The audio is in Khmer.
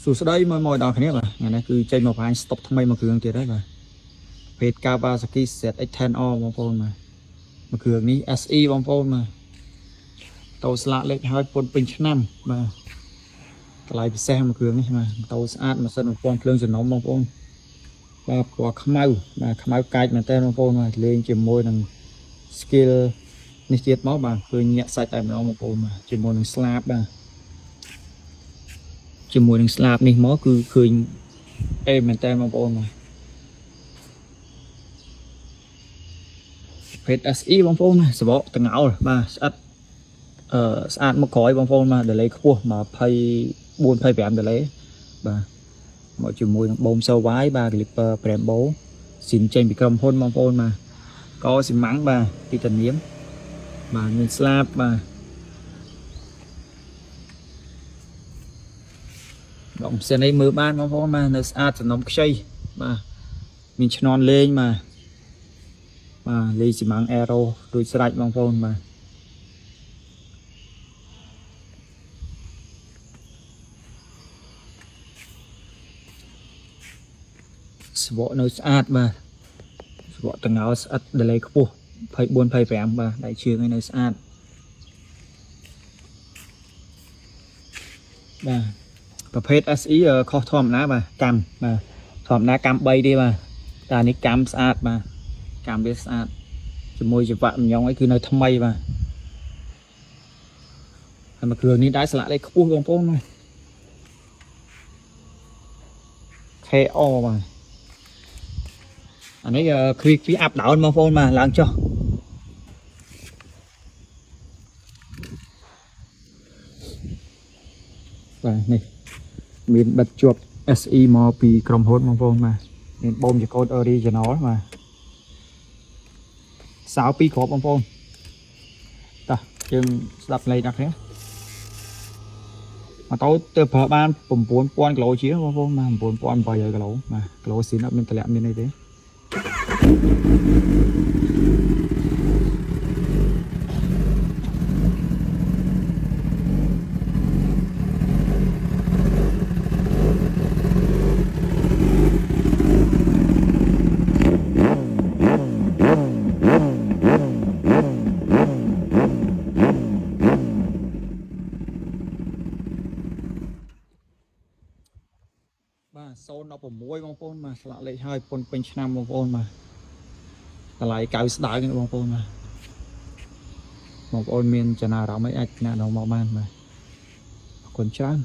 សួស្តីមកដល់គ្នាបាទថ្ងៃនេះគឺចេញមកបង្ហាញ stop ថ្មីមួយគ្រឿងទៀតហើយបាទភេទ Kawasaki ZX-10R បងប្អូនមួយគ្រឿងនេះ SE បងប្អូនបាទតោស្លាកលេខហើយពុនពេញឆ្នាំបាទតម្លៃពិសេសមួយគ្រឿងនេះបាទតោស្អាតម៉ាស៊ីន1000ភ្លើងសំណុំបងប្អូនបាទពណ៌ខ្មៅបាទខ្មៅកាច់មែនតើបងប្អូនបាទលេងជាមួយនឹង skill នេះទៀតមកបាទឃើញញាក់សាច់តែម្ដងបងប្អូនបាទជាមួយនឹងស្លាបបាទជាមួយនឹងស្លាបនេះមកគឺឃើញអេមែនតើបងប្អូនបាទភេទ SE បងប្អូនណាសបកតងោលបាទស្អិតស្អាតមកក្រោយបងប្អូនបាទ delay ខ្ពស់24 25 delay បាទមកជាមួយនឹងបូម Survive បាទ clipper Brembo ស៊ីមចេញពីក្រុមហ៊ុនបងប្អូនបាទកស៊ីម៉ាំងបាទទីតានាមបាទមានស្លាបបាទដកផ្សេងនេះមើលបានបងប្អូនបាទនៅស្អាតសំណុំខ្ចីបាទមានឈ្នន់លេងបាទលេងស៊ីម៉ាំង Aero ដូចស្រេចបងប្អូនបាទស្បកនៅស្អាតបាទស្បកតងោស្អិត delay ខ្ពស់24 25បាទដៃជើងឲ្យនៅស្អាតបាទប្រភេទ SE ខុសធម្មតាបាទកម្មបាទធម្មតាកម្ម3ទេបាទតែនេះកម្មស្អាតបាទកម្មវាស្អាតជាមួយចង្វាក់ម្ញងអីគឺនៅថ្មីបាទហើយមួយគ្រឿងនេះដែរស្លាកលេខខ្ពស់បងប្អូនបាទ KO បាទអានេះគ្វីអាប់ដោនបងប្អូនបាទឡើងចុះបាទនេះមានបិទជាប់ SE មកពីក្រុមហ៊ុនបងប្អូនបាទមានបូមជាកូដ original បាទសៅ2គ្រាប់បងប្អូនតោះយើងស្ដាប់លេខដល់គ្នាម៉ូតូទៅប្រើបាន 9000 គីឡូជាងបងប្អូនបាទ 9800 គីឡូបាទគីឡូស៊ីនអត់មានតម្លាក់មានអីទេបាទ016បងប្អូនបាទស្លាកលេខហើយពុនពេញឆ្នាំបងប្អូនបាទតម្លៃកៅស្ដើងបងប្អូនបាទបងប្អូនមានចំណារអារម្មណ៍អីអាចណែនាំមកបានបាទអរគុណច្រើន